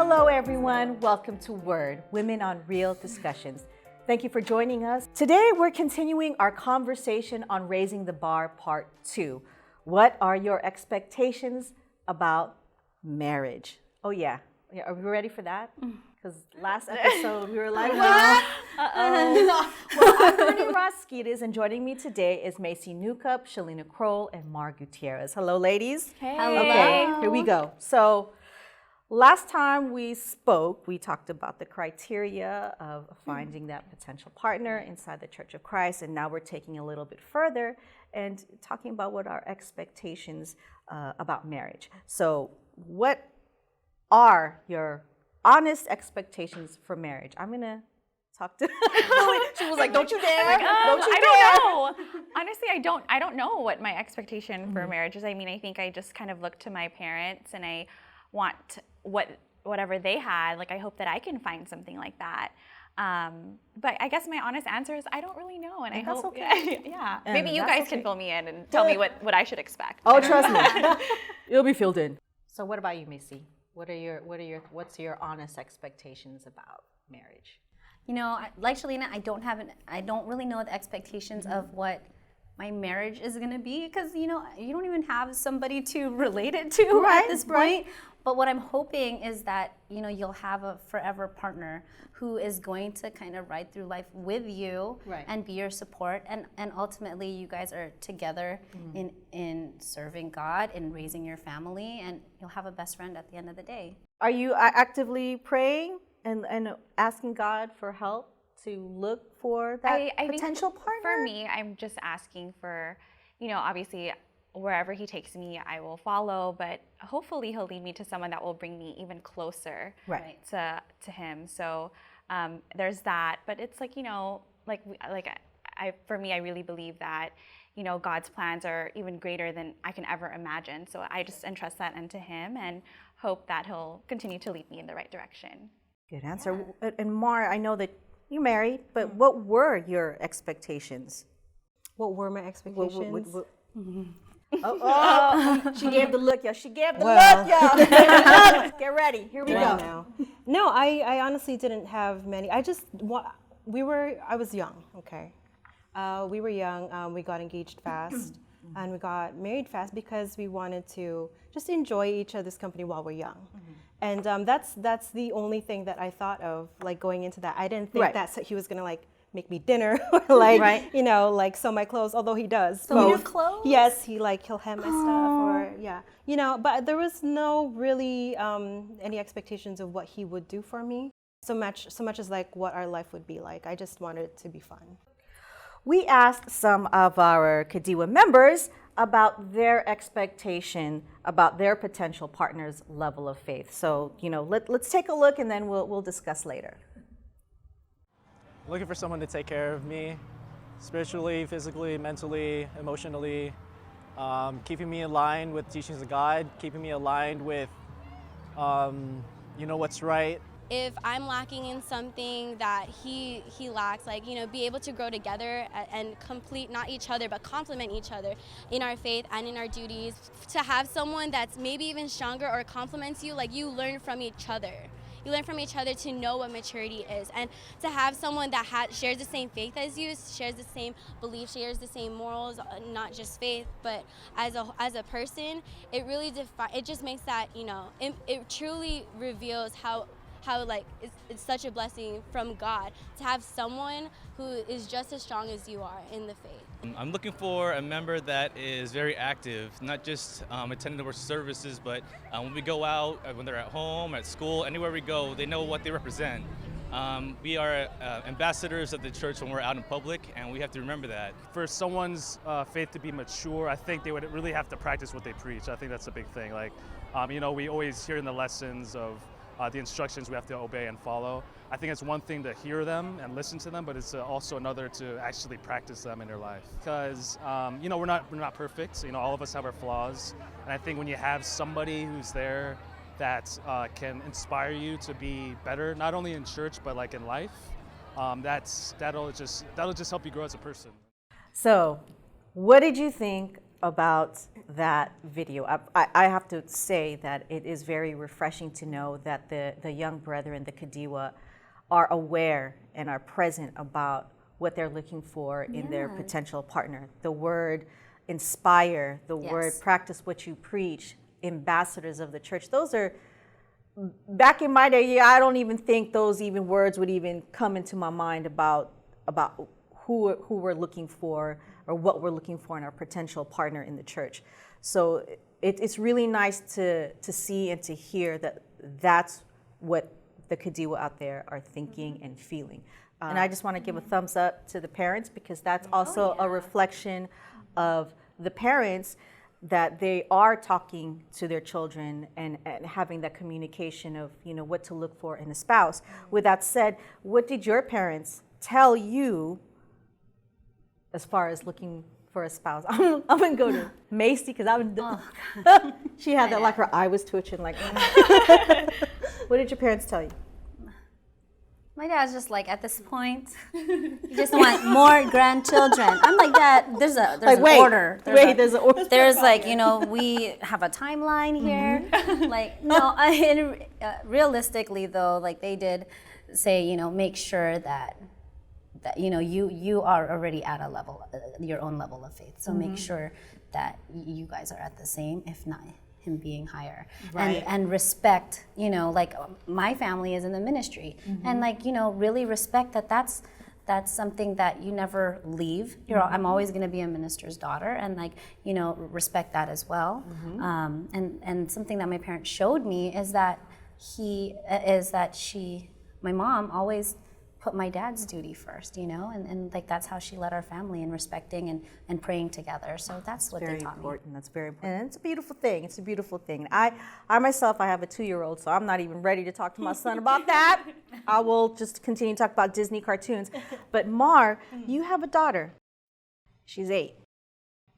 Hello, everyone. Welcome to Word, Women on Real Discussions. Thank you for joining us. Today, we're continuing our conversation on Raising the Bar Part 2. What are your expectations about marriage? Oh, yeah. Are we ready for that? Because last episode, we were like, what? Uh-oh. Well, I'm Bernie Roskides, and joining me today is Macy Newcup, Shalina Kroll, and Mar Gutierrez. Hello, ladies. Hey. Okay, here we go. So, last time we spoke, we talked about the criteria of finding that potential partner inside the Church of Christ, and now we're taking a little bit further and talking about what our expectations about marriage. So, what are your honest expectations for marriage? I'm gonna talk to she was like, don't you dare, don't you dare. I don't know. Honestly, I don't know what my expectation for marriage is. I mean, I think I just kind of look to my parents and I want whatever they had. Like, I hope that I can find something like that. But I guess my honest answer is I don't really know, and I hope okay. Yeah. Maybe you guys can fill me in and tell me what I should expect. Oh, trust me, you'll be filled in. So, what about you, Missy? What's your honest expectations about marriage? You know, like Shalina, I don't really know the expectations of what my marriage is going to be, because you don't even have somebody to relate it to at this point. But what I'm hoping is that you'll have a forever partner who is going to kind of ride through life with you and be your support, and ultimately you guys are together in serving God and raising your family, and you'll have a best friend at the end of the day. Are you actively praying and asking God for help to look for that potential partner? For me, I'm just asking for, obviously wherever he takes me, I will follow, but hopefully he'll lead me to someone that will bring me even closer to him. So there's that, but it's like, for me, I really believe that, God's plans are even greater than I can ever imagine. So I just entrust that unto him and hope that he'll continue to lead me in the right direction. Good answer. Yeah. And Mar, I know that you're married, but what were your expectations? What were my expectations? She gave the look, y'all. She gave the look, y'all. Get ready. Here we go. Now. No, I honestly didn't have many. I was young, okay. We were young. We got engaged fast, and we got married fast because we wanted to just enjoy each other's company while we're young. And that's the only thing that I thought of, like, going into that. I didn't think that he was gonna make me dinner or sew my clothes, although he does. Sew your clothes? Yes, he'll hem my stuff, but there was no really any expectations of what he would do for me. So much as like what our life would be like. I just wanted it to be fun. We asked some of our Kadiwa members about their expectation about their potential partner's level of faith. So, let's take a look and then we'll discuss later. Looking for someone to take care of me, spiritually, physically, mentally, emotionally, keeping me in line with teachings of God, keeping me aligned with, what's right. If I'm lacking in something that he lacks, be able to grow together and complete, not each other, but complement each other in our faith and in our duties. To have someone that's maybe even stronger or complements you, you learn from each other. You learn from each other to know what maturity is, and to have someone that shares the same faith as you, shares the same beliefs, shares the same morals, not just faith, but as a person, it really it just makes that, it truly reveals how it's such a blessing from God to have someone who is just as strong as you are in the faith. I'm looking for a member that is very active, not just attending our services, but when we go out, when they're at home, at school, anywhere we go, they know what they represent. We are ambassadors of the church when we're out in public, and we have to remember that. For someone's faith to be mature, I think they would really have to practice what they preach. I think that's a big thing. We always hear in the lessons of the instructions we have to obey and follow. I think it's one thing to hear them and listen to them, but it's also another to actually practice them in your life. Because we're not perfect. All of us have our flaws, and I think when you have somebody who's there that can inspire you to be better, not only in church but in life, that'll just help you grow as a person. So, what did you think about that video. I have to say that it is very refreshing to know that the young brethren, the Kadiwa, are aware and are present about what they're looking for in their potential partner. The word inspire, the word practice what you preach, ambassadors of the church. Those are, back in my day, I don't even think those even words would even come into my mind about who we're looking for or what we're looking for in our potential partner in the church. So it's really nice to see and to hear that that's what the Kadiwa out there are thinking and feeling. And I just want to give a thumbs up to the parents, because that's also a reflection of the parents, that they are talking to their children and having that communication of, what to look for in a spouse. With that said, what did your parents tell you as far as looking for a spouse? I'm gonna go to Macy, because she had that, like her eye was twitching, like. What did your parents tell you? My dad's just like, at this point, you just want more grandchildren. I'm like, Dad, there's an order. There's an order. There's like, we have a timeline here. Like, no, realistically though, like they did say, make sure that you are already at a level, your own level of faith. So make sure that you guys are at the same, if not him being higher, and respect, like my family is in the ministry, and like, really respect that's something that you never leave. I'm always going to be a minister's daughter, and like, respect that as well. And something that my parents showed me is that my mom always put my dad's duty first, and like that's how she led our family in respecting and praying together. So that's what they taught me. That's very important. And it's a beautiful thing. It's a beautiful thing. I myself, I have a 2-year-old, so I'm not even ready to talk to my son about that. I will just continue to talk about Disney cartoons. But Mar, you have a daughter. She's 8.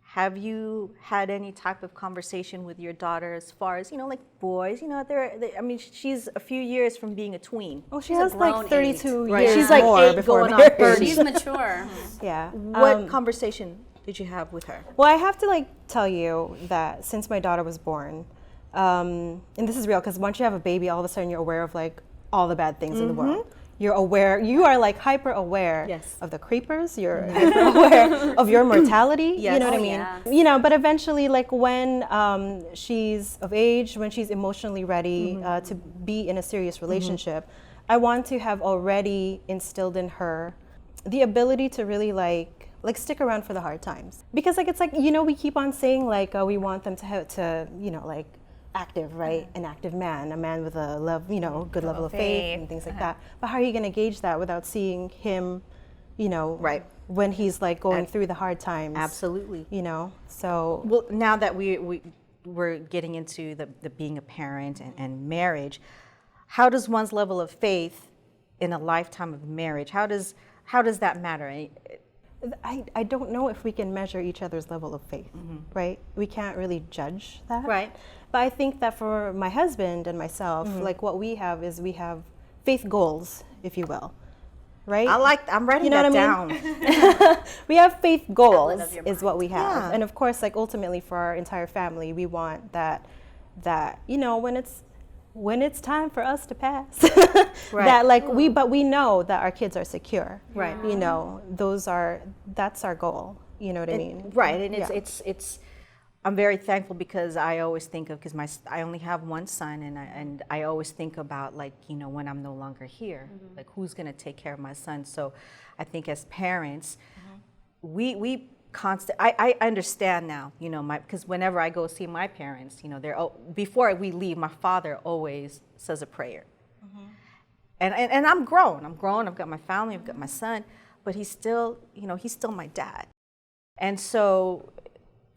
Have you had any type of conversation with your daughter as far as, like boys, she's a few years from being a tween. Oh, she has like 32 right. years She's like more 8 before going on marriage. 30. She's mature. Yeah. What conversation did you have with her? Well, I have to tell you that since my daughter was born, and this is real, because once you have a baby, all of a sudden you're aware of all the bad things in the world. You're aware, you are hyper aware of the creepers, you're hyper aware of your mortality, you know what I mean? Yeah. But eventually, when she's of age, when she's emotionally ready to be in a serious relationship, I want to have already instilled in her the ability to really stick around for the hard times. Because we keep on saying we want them to have active, right? An active man, a man with a good level of faith and things like that. But how are you going to gauge that without seeing him, when he's going through the hard times? Absolutely. So. Well, now that we're getting into the being a parent and marriage, how does one's level of faith in a lifetime of marriage, how does that matter? I don't know if we can measure each other's level of faith, right? We can't really judge that. Right. But I think that for my husband and myself, what we have is we have faith goals, if you will, right? I'm writing that down. We have faith goals is what we have. Yeah. And of course, ultimately for our entire family, we want that when it's time for us to pass, but we know that our kids are secure, right? That's our goal. You know what I mean? Right. And it's. I'm very thankful, because I always think of, I only have one son, and I always think about when I'm no longer here, who's going to take care of my son. So I think as parents, we I understand now, because whenever I go see my parents, before we leave, my father always says a prayer. And I'm grown. I've got my family, I've got my son, but he's still my dad. And so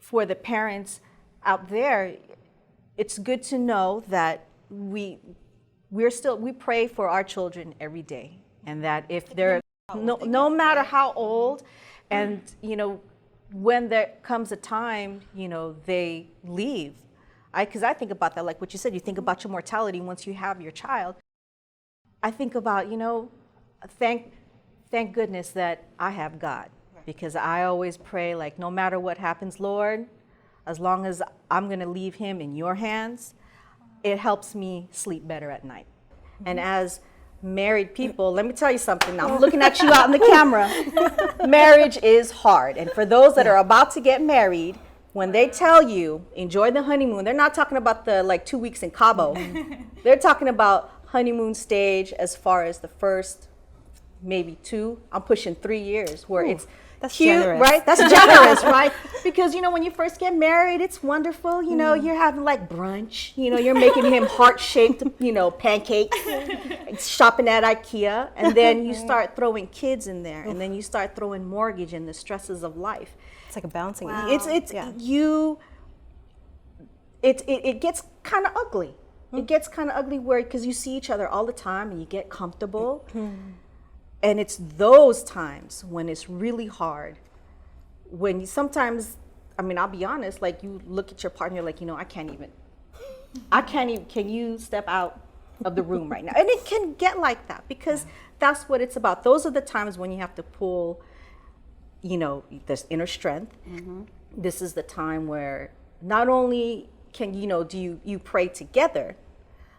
for the parents out there, it's good to know that we pray for our children every day, and that if they're no matter how old, and when there comes a time, they leave. Because I think about that, like what you said, you think about your mortality once you have your child. I think about, thank goodness that I have God, because I always pray, no matter what happens, Lord, as long as I'm going to leave him in your hands, it helps me sleep better at night. And as married people, let me tell you something. Now, I'm looking at you out in the camera. Marriage is hard. And for those that are about to get married, when they tell you enjoy the honeymoon, they're not talking about the like 2 weeks in Cabo. They're talking about honeymoon stage as far as the first maybe 2, I'm pushing 3 years where it's that's cute, generous. right? That's generous, right? Because, you know, when you first get married, it's wonderful. You know, you're having like brunch, you know, you're making him heart-shaped, you know, pancakes, shopping at IKEA. And then you start throwing kids in there. And then you start throwing mortgage and the stresses of life. It's like a balancing Wow. act. It gets kind of ugly. It gets kind of ugly where, because you see each other all the time and you get comfortable. And it's those times when it's really hard. When you sometimes, I mean, I'll be honest, like you look at your partner, you're like, you know, I can't even, can you step out of the room right now? And it can get like that because that's what it's about. Those are the times when you have to pull, you know, this inner strength. This is the time where not only can, you know, do you pray together,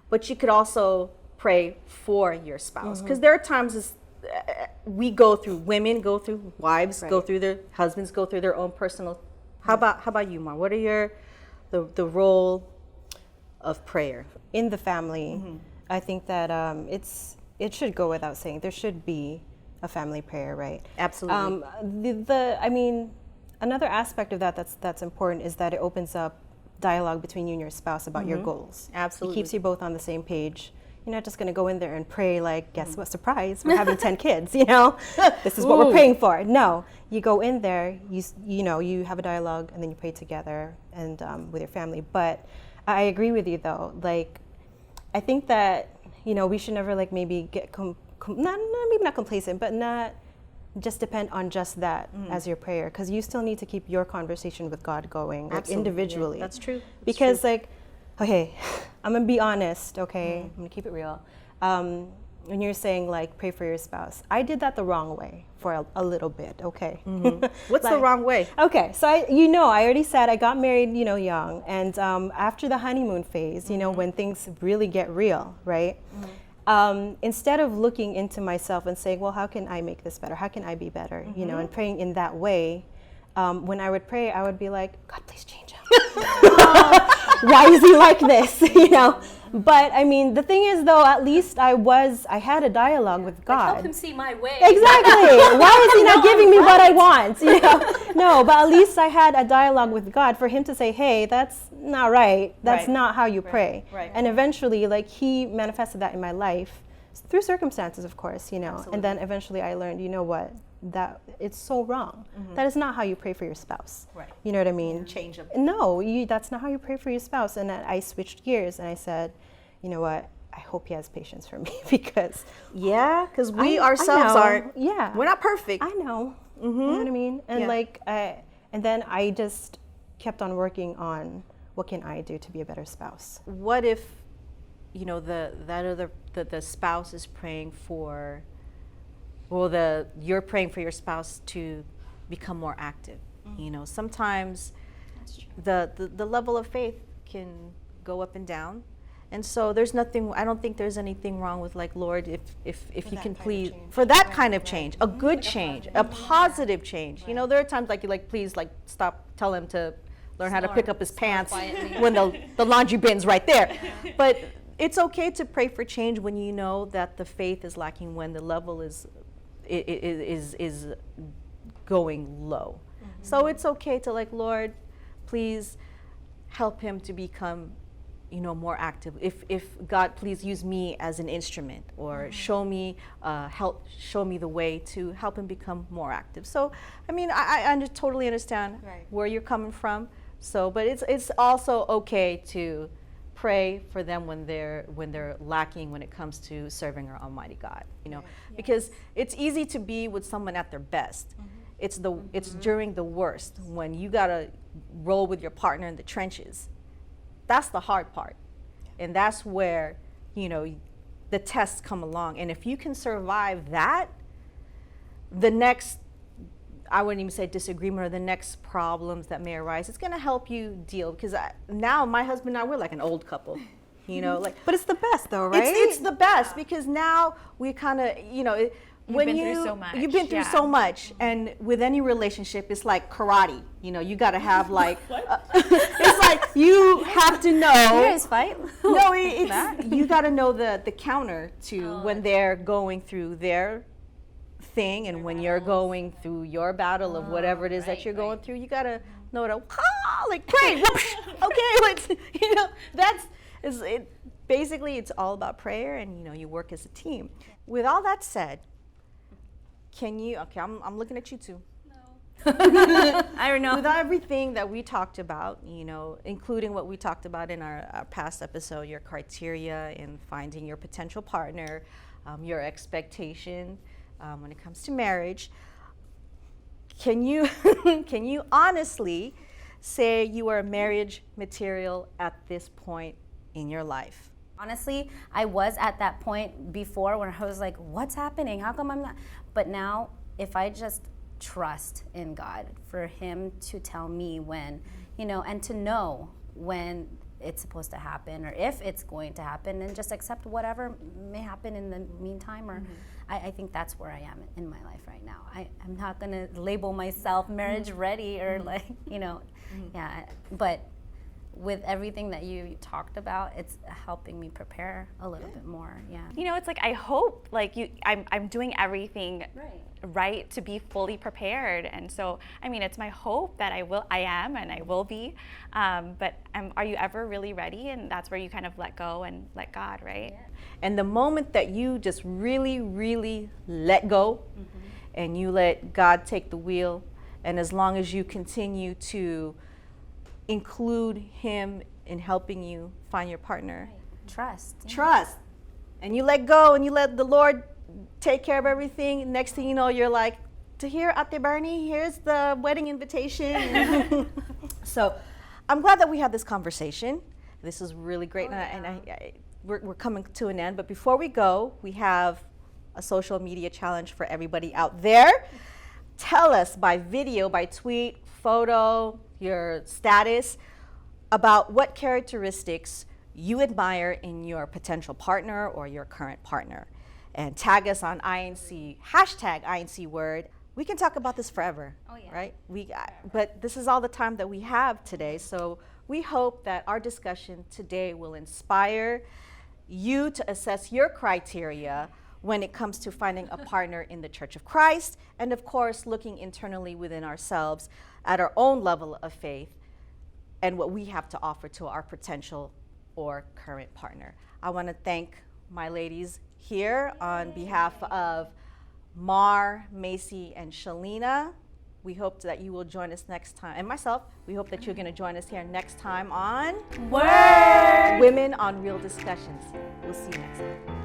but you could also pray for your spouse. Because there are times we go through, women go through, wives go through, their husbands go through their own personal. How about you, Ma? What are the role of prayer In the family, I think that it should go without saying there should be a family prayer, right? Absolutely. I mean, another aspect of that's important is that it opens up dialogue between you and your spouse about your goals. Absolutely. It keeps you both on the same page. You're not just going to go in there and pray like, guess what, surprise, we're having 10 kids, you know? This is what we're praying for. No, you go in there, you know, you have a dialogue and then you pray together and with your family. But I agree with you though. Like, I think that, you know, we should never like maybe get, maybe not complacent, but not just depend on just that as your prayer. Because you still need to keep your conversation with God going, like individually. Yeah, that's true. Because like, okay, I'm gonna be honest, okay? I'm gonna keep it real. When you're saying like pray for your spouse, I did that the wrong way for a little bit, okay? What's the wrong way? Okay, so I already said I got married, you know, young, and after the honeymoon phase, you know, when things really get real, right? Instead of looking into myself and saying, well, how can I make this better? How can I be better? You know, and praying in that way, when I would pray, I would be like, God, please change him. Why is he like this? You know? But I mean, the thing is though, at least I had a dialogue with God. Like, help him see my way. Exactly. Why is he not giving me what I want? You know? No, but at least I had a dialogue with God for him to say, hey, that's not right. That's not how you pray. Right. And eventually, like, he manifested that in my life through circumstances, of course, you know. Absolutely. And then eventually I learned, you know what? That it's so wrong. That is not how you pray for your spouse. Right. You know what I mean? Change them. No, that's not how you pray for your spouse. And then I switched gears and I said, you know what? I hope he has patience for me because Yeah, because we I ourselves know. aren't. Yeah, We're not perfect. I know. You know what I mean? And Yeah. like, and then I just kept on working on what can I do to be a better spouse. What if, you know, the spouse is praying for, well, you're praying for your spouse to become more active. You know, sometimes the level of faith can go up and down. And so I don't think there's anything wrong with like, Lord, if you can please, for that kind of change, a good change, a positive change. You know, there are times like you're like, please, like, stop, tell him to learn how to pick up his pants when the laundry bin's right there. But it's okay to pray for change when you know that the faith is lacking, when the level is going low. So it's okay to like, Lord, please help him to become, you know, more active. If God, please use me as an instrument, or show me the way to help him become more active. So, I mean, I totally understand where you're coming from. So, but it's also okay to pray for them when they're lacking when it comes to serving our Almighty God. You know, because it's easy to be with someone at their best. It's during the worst when you gotta roll with your partner in the trenches. That's the hard part. And that's where, you know, the tests come along. And if you can survive that, the next I wouldn't even say disagreement, or the next problems that may arise. It's going to help you deal, because now my husband and I, we're like an old couple, you know, like. But it's the best though, right? It's the best, because now we kind of, you know, You've been through so much. You've been through so much, and with any relationship, it's like karate. You know, you got to have like, it's like you have to know. You guys fight? No, you got to know the counter to when they're going through their thing, and when you're going through your battle of whatever it is that you're going through. You got to know to like pray. Okay, let's, you know, basically it's all about prayer, and you know, you work as a team. With all that said, can you, okay, I'm looking at you too. I don't know. With everything that we talked about, you know, including what we talked about in our past episode, your criteria in finding your potential partner, your expectation when it comes to marriage, can you can you honestly say you are marriage material at this point in your life? Honestly, I was at that point before when I was like, what's happening? How come I'm not? But now, if I just trust in God for Him to tell me when, you know, and to know when it's supposed to happen, or if it's going to happen, and just accept whatever may happen in the meantime, or I think that's where I am in my life right now. I'm not going to label myself marriage ready, or like, you know, yeah, but with everything that you talked about, it's helping me prepare a little bit more. Yeah. You know, it's like, I hope like I'm doing everything right to be fully prepared. And so, I mean, it's my hope that I am and I will be. But are you ever really ready? And that's where you kind of let go and let God, right? Yeah. And the moment that you just really, really let go, and you let God take the wheel, and as long as you continue to include Him in helping you find your partner. Trust. Yeah. Trust. And you let go, and you let the Lord take care of everything. Next thing you know, you're like, to here, Ate Bernie, here's the wedding invitation. So I'm glad that we had this conversation. This is really great. We're coming to an end. But before we go, we have a social media challenge for everybody out there. Tell us by video, by tweet, photo, your status, about what characteristics you admire in your potential partner or your current partner. And tag us on INC, hashtag INC Word. We can talk about this forever, right? But this is all the time that we have today. So we hope that our discussion today will inspire you to assess your criteria when it comes to finding a partner in the Church of Christ, and of course, looking internally within ourselves at our own level of faith and what we have to offer to our potential or current partner. I want to thank my ladies here on behalf of Mar, Macy, and Shalina. We hope that you will join us next time, and myself, we hope that you're going to join us here next time on Word! Women on Real Discussions. We'll see you next time.